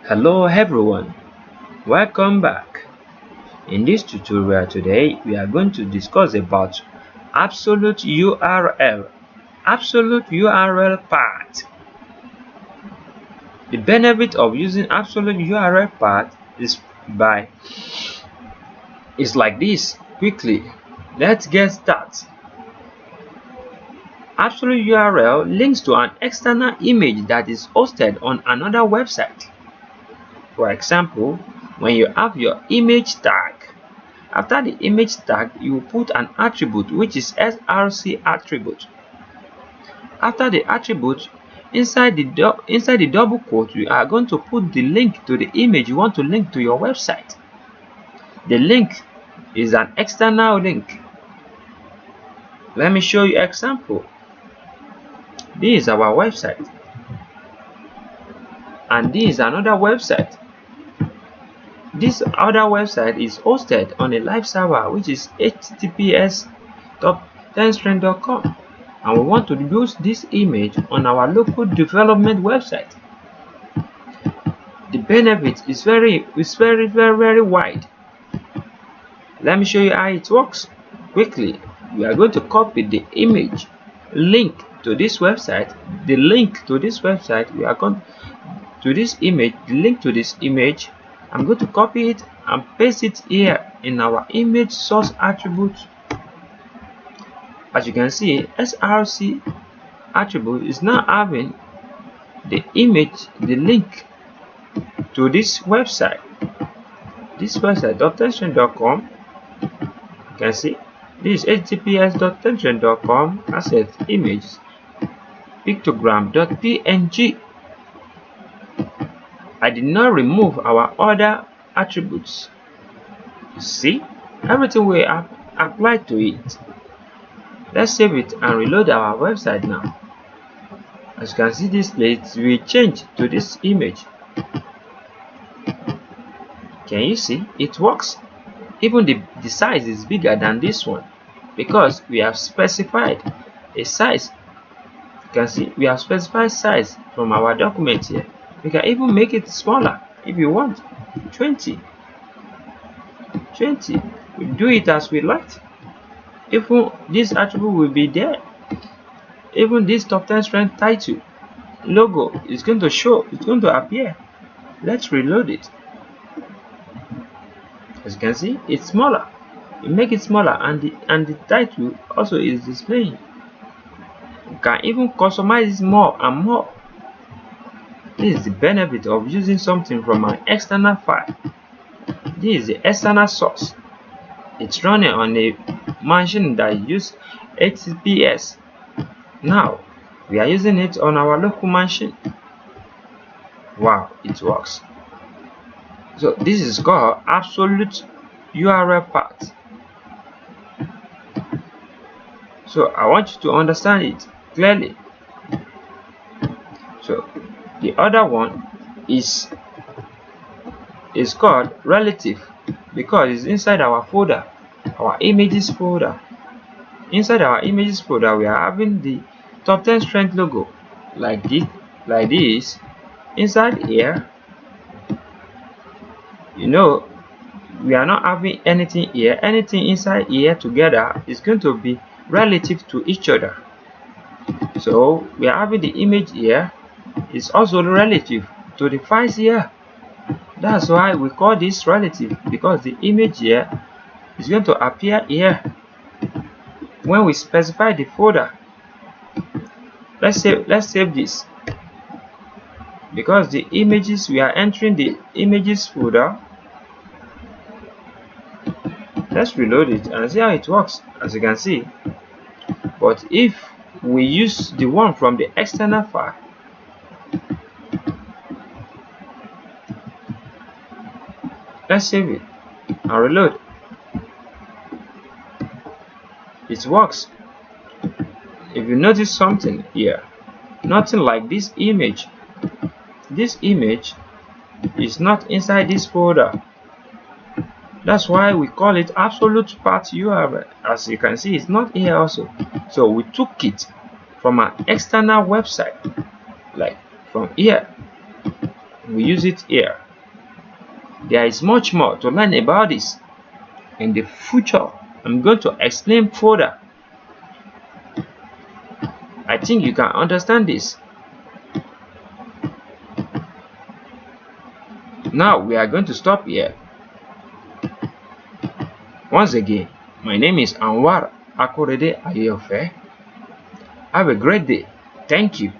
Hello everyone, welcome back. In this tutorial today, we are going to discuss about absolute URL, absolute URL path. The benefit of using absolute URL path is like this. Quickly, let's get started. Absolute URL links to an external image that is hosted on another website. For example, when you have your image tag, after the image tag, you will put an attribute which is src attribute. After the attribute, inside the double quote, you are going to put the link to the image you want to link to your website. The link is an external link. Let me show you example. This is our website, and this is another website. This other website is hosted on a live server which is https://top10strength.com, and we want to use this image on our local development website. The benefit is very wide. Let me show you how it works. Quickly, we are going to copy the image link to this website. The link to this website, we are going to this image, the link to this image. I'm going to copy it and paste it here in our image source attribute. As you can see, src attribute is now having the image, the link to this website. This website .10strength.com. You can see this is https://.10strength.com asset images pictogram.png. I did not remove our other attributes. You see, everything we have applied to it. Let's save it and reload our website now. As you can see, this place will change to this image. Can you see? It works. Even the size is bigger than this one because we have specified a size. You can see we have specified size from our document here. We can even make it smaller if you want. 20. We do it as we like. Even this attribute will be there. Even this top 10 strength title logo is going to show, it's going to appear. Let's reload it. As you can see, it's smaller. You make it smaller, and the title also is displaying. You can even customize it more and more. This is the benefit of using something from an external file. This is the external source. It's running on a machine that uses HTTPS. Now we are using it on our local machine. Wow, it works. So this is called absolute URL path. So I want you to understand it clearly. So the other one is called relative because it's inside our folder, our images folder. Inside our images folder, we are having the top 10 strength logo like this. Inside here, you know, we are not having anything here. Anything inside here together is going to be relative to each other. So we are having the image here. It's also relative to the files here. That's why we call this relative, because the image here is going to appear here when we specify the folder. Let's save this, because the images, we are entering the images folder. Let's reload it and see how it works. As you can see, but if we use the one from the external file, let's save it and reload. It works. If you notice something here, nothing like this image. This image is not inside this folder. That's why we call it absolute path URL. As you can see, it's not here also. So we took it from an external website, like from here. We use it here. There is much more to learn about this. In the future, I'm going to explain further. I think you can understand this. Now we are going to stop here. Once again, my name is Anwar Akorede Ayofe. Have a great day. Thank you.